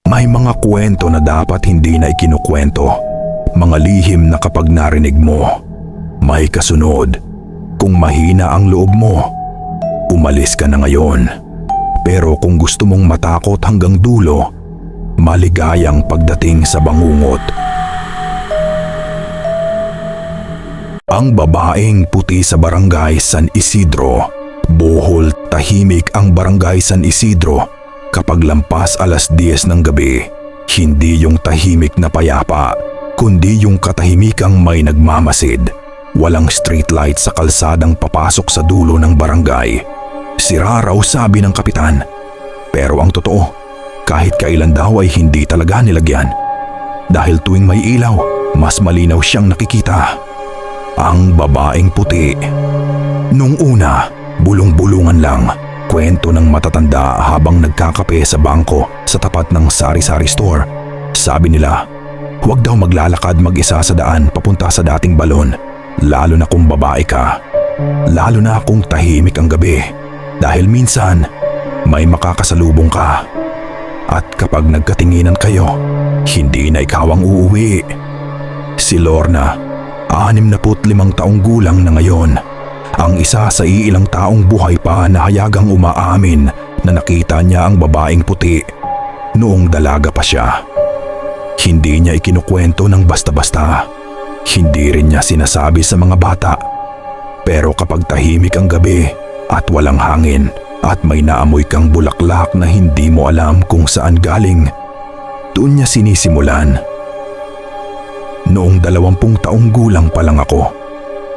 May mga kwento na dapat hindi na ikinukwento. Mga lihim na kapag narinig mo, may kasunod. Kung mahina ang loob mo, umalis ka na ngayon. Pero kung gusto mong matakot hanggang dulo, maligayang pagdating sa bangungot. Ang babaeng puti sa barangay San Isidro. Bohol tahimik ang barangay San Isidro kapag lampas alas 10 ng gabi. Hindi yung tahimik na payapa, kundi yung katahimikang may nagmamasid. Walang streetlight sa kalsadang papasok sa dulo ng barangay. Sira raw sabi ng kapitan. Pero ang totoo, kahit kailan daw ay hindi talaga nilagyan. Dahil tuwing may ilaw, mas malinaw siyang nakikita. Ang babaeng puti. Nung una, bulong-bulungan lang. Kwento ng matatanda habang nagkakape sa bangko sa tapat ng sari-sari store. Sabi nila, huwag daw maglalakad mag-isa sa daan papunta sa dating balon. Lalo na kung babae ka. Lalo na kung tahimik ang gabi. Dahil minsan, may makakasalubong ka. At kapag nagkatinginan kayo, hindi na ikaw ang uuwi. Si Lorna, 65 taong gulang na ngayon. Ang isa sa iilang taong buhay pa na hayagang umaamin na nakita niya ang babaeng puti noong dalaga pa siya. Hindi niya ikinukwento ng basta-basta. Hindi rin niya sinasabi sa mga bata. Pero kapag tahimik ang gabi at walang hangin at may naamoy kang bulaklak na hindi mo alam kung saan galing, doon niya sinisimulan. Noong 20 taong gulang pa lang ako,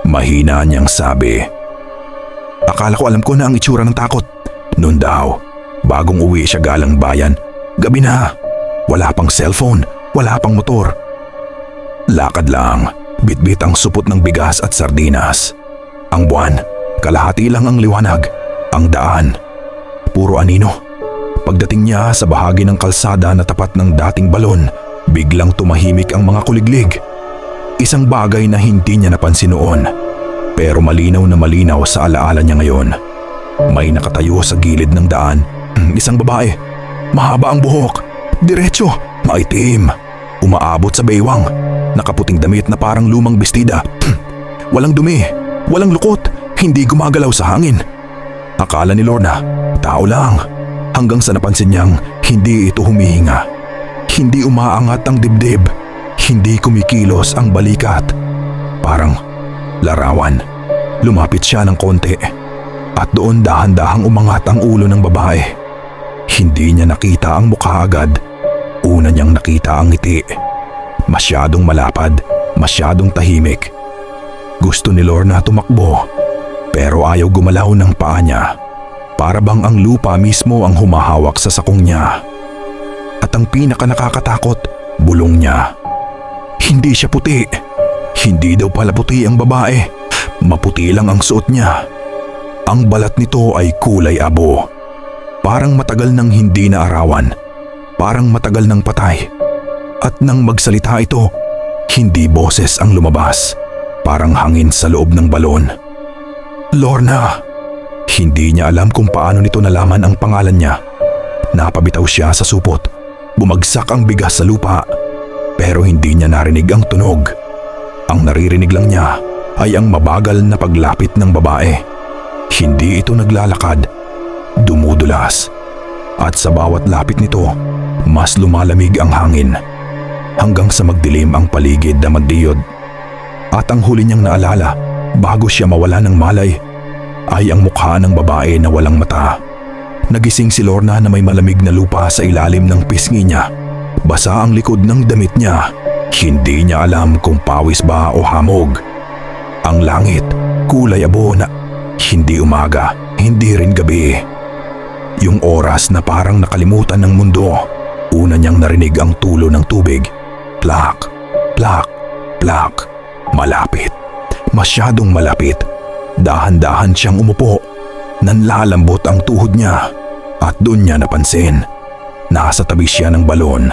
mahina niyang sabi. Akala ko alam ko na ang itsura ng takot. Noon daw, bagong uwi siya galang bayan. Gabi na, wala pang cellphone, wala pang motor. Lakad lang, bitbit ang supot ng bigas at sardinas. Ang buwan, kalahati lang ang liwanag, ang daan. Puro anino. Pagdating niya sa bahagi ng kalsada na tapat ng dating balon, biglang tumahimik ang mga kuliglig. Isang bagay na hindi niya napansin noon, pero malinaw na malinaw sa alaala niya ngayon. May nakatayo sa gilid ng daan, isang babae. Mahaba ang buhok, diretso, maitim, umaabot sa baywang, nakaputing damit na parang lumang bestida. Walang dumi, walang lukot, hindi gumagalaw sa hangin. Akala ni Lorna, tao lang, hanggang sa napansin niyang hindi ito humihinga. Hindi umaangat ang dibdib, hindi kumikilos ang balikat. Parang larawan. Lumapit siya ng konti at doon dahan-dahang umangat ang ulo ng babae. Hindi niya nakita ang mukha agad. Una niyang nakita ang ngiti. Masyadong malapad, masyadong tahimik. Gusto ni Lorna tumakbo, pero ayaw gumalaw ng paa niya. Para bang ang lupa mismo ang humahawak sa sakong niya. At ang pinaka nakakatakot, bulong niya. Hindi siya puti. Hindi daw pala puti ang babae. Maputi lang ang suot niya. Ang balat nito ay kulay abo. Parang matagal nang hindi naarawan. Parang matagal nang patay. At nang magsalita ito, hindi boses ang lumabas. Parang hangin sa loob ng balon. Lorna! Hindi niya alam kung paano nito nalaman ang pangalan niya. Napabitaw siya sa supot. Bumagsak ang bigas sa lupa. Pero hindi niya narinig ang tunog. Ang naririnig lang niya ay ang mabagal na paglapit ng babae. Hindi ito naglalakad, dumudulas. At sa bawat lapit nito, mas lumalamig ang hangin. Hanggang sa magdilim ang paligid na magdiyod. At ang huli niyang naalala, bago siya mawala ng malay, ay ang mukha ng babae na walang mata. Nagising si Lorna na may malamig na lupa sa ilalim ng pisngi niya. Basa ang likod ng damit niya. Hindi niya alam kung pawis ba o hamog. Ang langit, kulay abo na hindi umaga, hindi rin gabi. Yung oras na parang nakalimutan ng mundo. Una niyang narinig ang tulo ng tubig. Plak, plak, plak. Malapit, masyadong malapit. Dahan-dahan siyang umupo. Nanlalambot ang tuhod niya. At doon niya napansin, nasa tabi siya ng balon.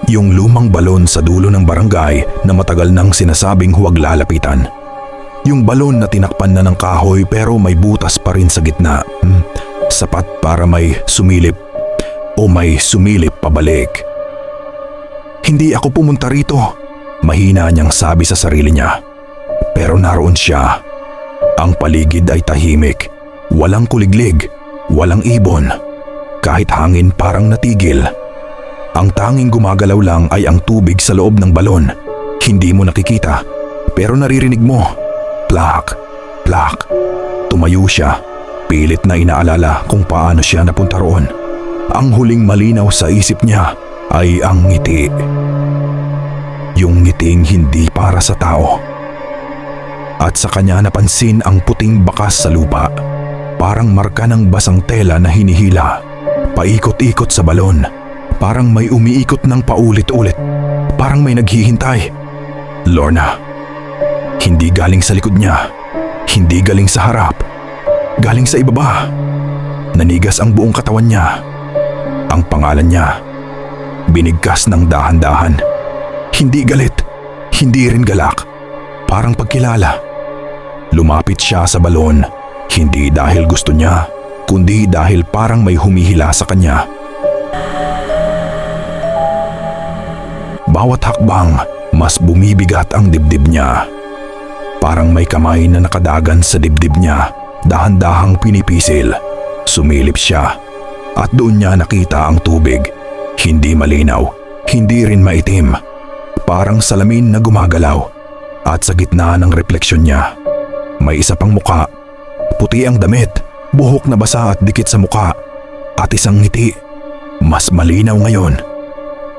Yung lumang balon sa dulo ng barangay na matagal nang sinasabing huwag lalapitan. Yung balon na tinakpan na ng kahoy pero may butas pa rin sa gitna. Sapat para may sumilip. o may sumilip pabalik. Hindi ako pumunta rito, mahina niyang sabi sa sarili niya. Pero naroon siya. Ang paligid ay tahimik, walang kuliglig, walang ibon. Kahit hangin parang natigil. Ang tanging gumagalaw lang ay ang tubig sa loob ng balon. Hindi mo nakikita, pero naririnig mo. Plak, plak. Tumayo siya, pilit na inaalala kung paano siya napunta roon. Ang huling malinaw sa isip niya ay ang ngiti. Yung ngiting hindi para sa tao. At sa kanya napansin ang puting bakas sa lupa. Parang marka ng basang tela na hinihila. Paikot-ikot sa balon. Parang may umiikot ng paulit-ulit. Parang may naghihintay. Lorna. Hindi galing sa likod niya. Hindi galing sa harap. Galing sa ibaba. Nanigas ang buong katawan niya. Ang pangalan niya. Binigkas ng dahan-dahan. Hindi galit. Hindi rin galak. Parang pagkilala. Lumapit siya sa balon. Hindi dahil gusto niya, kundi dahil parang may humihila sa kanya. Bawat hakbang, mas bumibigat ang dibdib niya. Parang may kamay na nakadagan sa dibdib niya, dahan-dahang pinipisil. Sumilip siya at doon niya nakita ang tubig. Hindi malinaw, hindi rin maitim. Parang salamin na gumagalaw. At sa gitna ng refleksyon niya, may isa pang muka. Puti ang damit, buhok na basa at dikit sa muka. At isang ngiti, mas malinaw ngayon.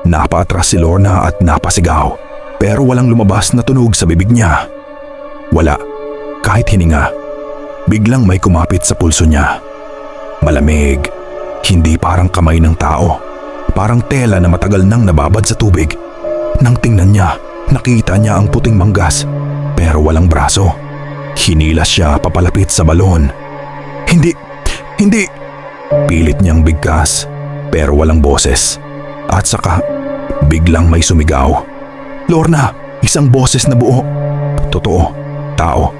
Napaatras si Lorna at napasigaw, pero walang lumabas na tunog sa bibig niya. Wala, kahit hininga. Biglang may kumapit sa pulso niya. Malamig, hindi parang kamay ng tao. Parang tela na matagal nang nababad sa tubig. Nang tingnan niya, nakita niya ang puting manggas, pero walang braso. Hinilas siya papalapit sa balon. Hindi! Pilit niyang bigkas, pero walang boses. At saka, biglang may sumigaw. Lorna! Isang boses na buo. Totoo, tao.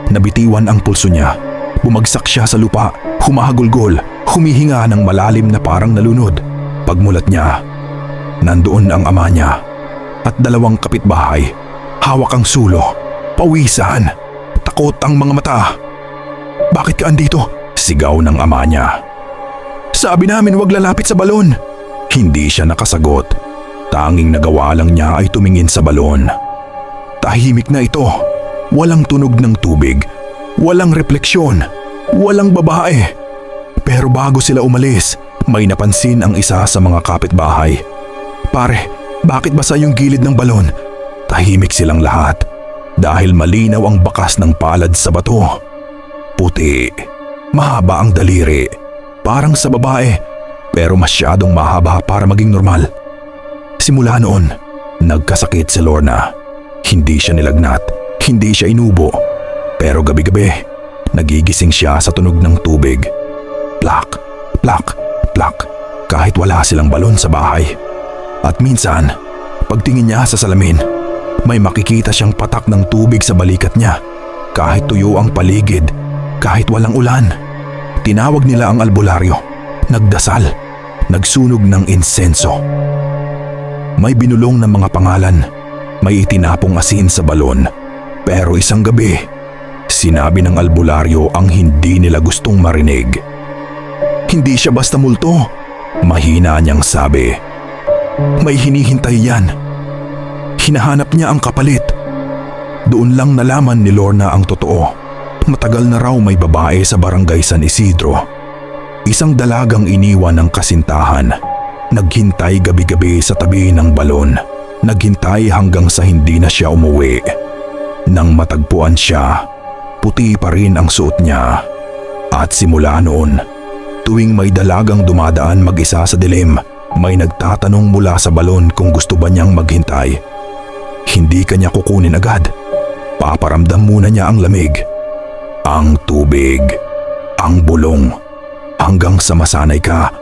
Nabitiwan ang pulso niya. Bumagsak siya sa lupa, humahagulgol, humihinga ng malalim na parang nalunod. Pagmulat niya, nandoon ang ama niya at dalawang kapitbahay. Hawak ang sulo, pawisan, takot ang mga mata. Bakit ka andito? Sigaw ng ama niya. Sabi namin wag lalapit sa balon. Hindi siya nakasagot. Tanging nagawa lang niya ay tumingin sa balon. Tahimik na ito. Walang tunog ng tubig. Walang refleksyon. Walang babae. Pero bago sila umalis, may napansin ang isa sa mga kapitbahay. Pare, bakit basa yung gilid ng balon? Tahimik silang lahat dahil malinaw ang bakas ng palad sa bato. Puti, mahaba ang daliri, parang sa babae, pero masyadong mahaba para maging normal. Simula noon, nagkasakit si Lorna. Hindi siya nilagnat, hindi siya inubo, pero gabi-gabi, nagigising siya sa tunog ng tubig. Plak, plak, plak, kahit wala silang balon sa bahay. At minsan, pagtingin niya sa salamin, may makikita siyang patak ng tubig sa balikat niya. Kahit tuyo ang paligid, kahit walang ulan. Tinawag nila ang albularyo, nagdasal, nagsunog ng insenso. May binulong ng mga pangalan, may itinapong asin sa balon. Pero isang gabi, sinabi ng albularyo ang hindi nila gustong marinig. Hindi siya basta multo, mahina niyang sabi. May hinihintay yan. Hinahanap niya ang kapalit. Doon lang nalaman ni Lorna ang totoo. Matagal na raw may babae sa barangay San Isidro. Isang dalagang iniwan ng kasintahan. Naghintay gabi-gabi sa tabi ng balon. Naghintay hanggang sa hindi na siya umuwi. Nang matagpuan siya, puti pa rin ang suot niya. At simula noon, tuwing may dalagang dumadaan mag-isa sa dilim, may nagtatanong mula sa balon kung gusto ba niyang maghintay. Hindi kanya kukunin agad. Paparamdam muna niya ang lamig, ang tubig, ang bulong, hanggang sa masanay ka.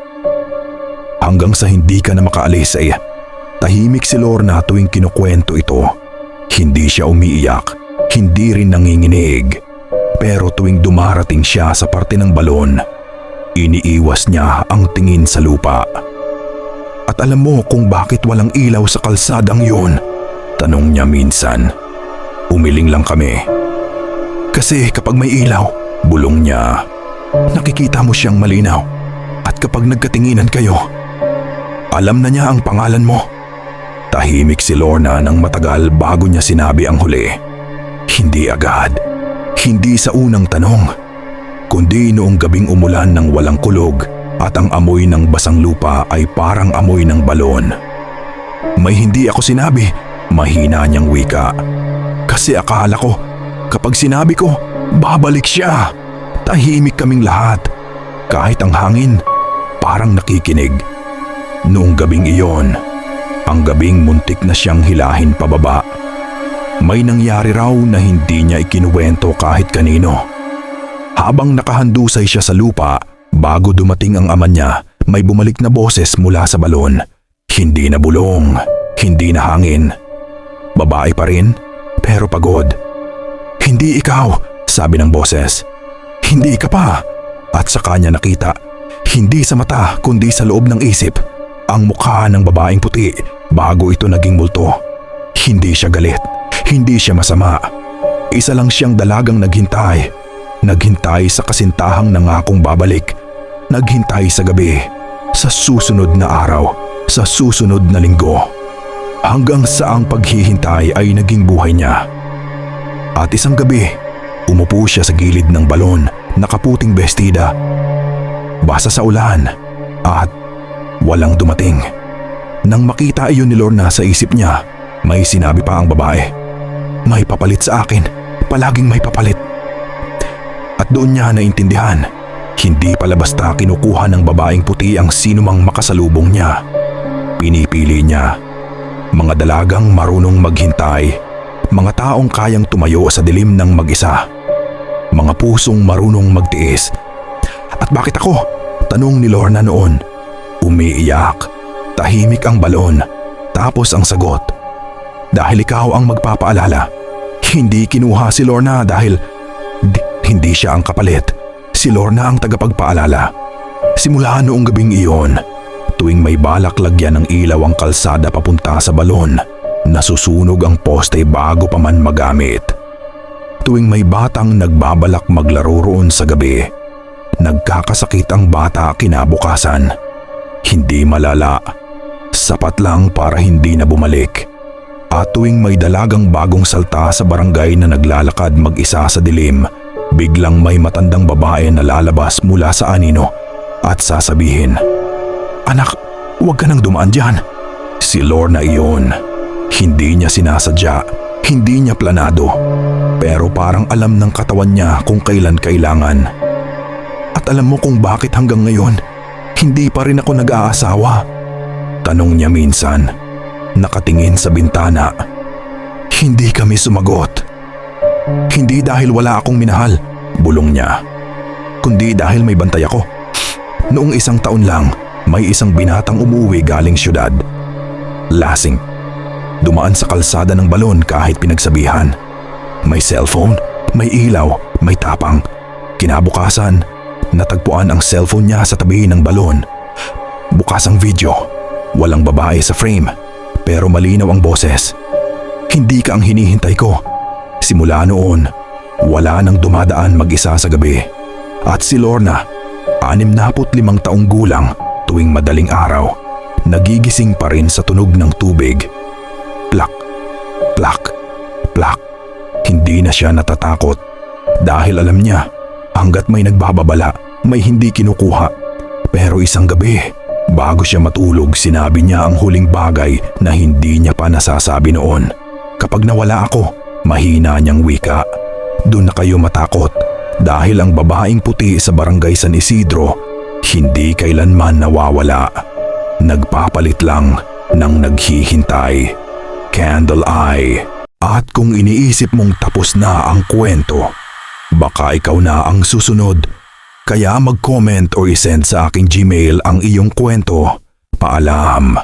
Hanggang sa hindi ka na makaalis ay tahimik si Lorna tuwing kinukwento ito. Hindi siya umiiyak, hindi rin nanginginig. Pero tuwing dumarating siya sa parte ng balon, iniiwas niya ang tingin sa lupa. At alam mo kung bakit walang ilaw sa kalsadang yun? Tanong niya minsan. Umiling lang kami. Kasi kapag may ilaw, bulong niya, nakikita mo siyang malinaw. At kapag nagkatinginan kayo, alam na niya ang pangalan mo. Tahimik si Lorna ng matagal bago niya sinabi ang huli. Hindi agad, hindi sa unang tanong, kundi noong gabing umulan ng walang kulog at ang amoy ng basang lupa ay parang amoy ng balon. May hindi ako sinabi, mahina niyang wika. Kasi akala ko, kapag sinabi ko, babalik siya. Tahimik kaming lahat, kahit ang hangin parang nakikinig. Noong gabing iyon, ang gabing muntik na siyang hilahin pababa. May nangyari raw na hindi niya ikinuwento kahit kanino. Habang nakahandusay siya sa lupa, bago dumating ang ama niya, may bumalik na boses mula sa balon. Hindi na bulong, hindi na hangin. Babae pa rin, pero pagod. Hindi ikaw, sabi ng boses. Hindi ka pa. At sa kanya nakita, hindi sa mata kundi sa loob ng isip, ang mukha ng babaeng puti bago ito naging multo. Hindi siya galit, hindi siya masama. Isa lang siyang dalagang naghintay. Naghintay sa kasintahang nangakong babalik. Naghintay sa gabi, sa susunod na araw, sa susunod na linggo. Hanggang sa ang paghihintay ay naging buhay niya. At isang gabi, umupo siya sa gilid ng balon, nakaputing bestida. Basa sa ulan at walang dumating. Nang makita iyon ni Lorna sa isip niya, may sinabi pa ang babae. May papalit sa akin, palaging may papalit. At doon niya naintindihan, hindi pala basta kinukuha ng babaeng puti ang sinumang makasalubong niya. Pinipili niya mga dalagang marunong maghintay, mga taong kayang tumayo sa dilim ng mag-isa, mga pusong marunong magtiis. At bakit ako? Tanong ni Lorna noon. Umiiyak. Tahimik ang balon. Tapos ang sagot. Dahil ikaw ang magpapaalala. Hindi kinuha si Lorna dahil hindi siya ang kapalit. Si Lorna ang tagapagpaalala. Simula noong gabing iyon, tuwing may balak lagyan ng ilaw ang kalsada papunta sa balon, nasusunog ang poste bago pa man magamit. Tuwing may batang nagbabalak maglaro roon sa gabi, nagkakasakit ang bata kinabukasan. Hindi malala, sapat lang para hindi na bumalik. At tuwing may dalagang bagong salta sa barangay na naglalakad mag-isa sa dilim, biglang may matandang babae na lalabas mula sa anino at sasabihin, "Anak, huwag ka nang dumaan dyan." Si Lorna iyon. Hindi niya sinasadya, hindi niya planado, pero parang alam ng katawan niya kung kailan kailangan. At alam mo kung bakit hanggang ngayon, hindi pa rin ako nag-aasawa? Tanong niya minsan, nakatingin sa bintana. Hindi kami sumagot. Hindi dahil wala akong minahal, bulong niya, kundi dahil may bantay ako. Noong isang taon lang, may isang binatang umuwi galing syudad. Lasing. Dumaan sa kalsada ng balon kahit pinagsabihan. May cellphone, may ilaw, may tapang. Kinabukasan, natagpuan ang cellphone niya sa tabi ng balon. Bukas ang video. Walang babae sa frame, pero malinaw ang boses. Hindi ka ang hinihintay ko. Simula noon, wala nang dumadaan mag-isa sa gabi. At si Lorna, 65 taong gulang, tuwing madaling araw, nagigising pa rin sa tunog ng tubig. Plak, plak, plak. Hindi na siya natatakot dahil alam niya hanggat may nagbababala, may hindi kinukuha. Pero isang gabi, bago siya matulog, sinabi niya ang huling bagay na hindi niya pa nasasabi noon. Kapag nawala ako, mahina niyang wika, doon na kayo matakot dahil ang babaeng puti sa barangay San Isidro hindi kailanman nawawala. Nagpapalit lang ng naghihintay. Candle Eye. At kung iniisip mong tapos na ang kwento, baka ikaw na ang susunod. Kaya mag-comment o isend sa aking Gmail ang iyong kwento. Paalam.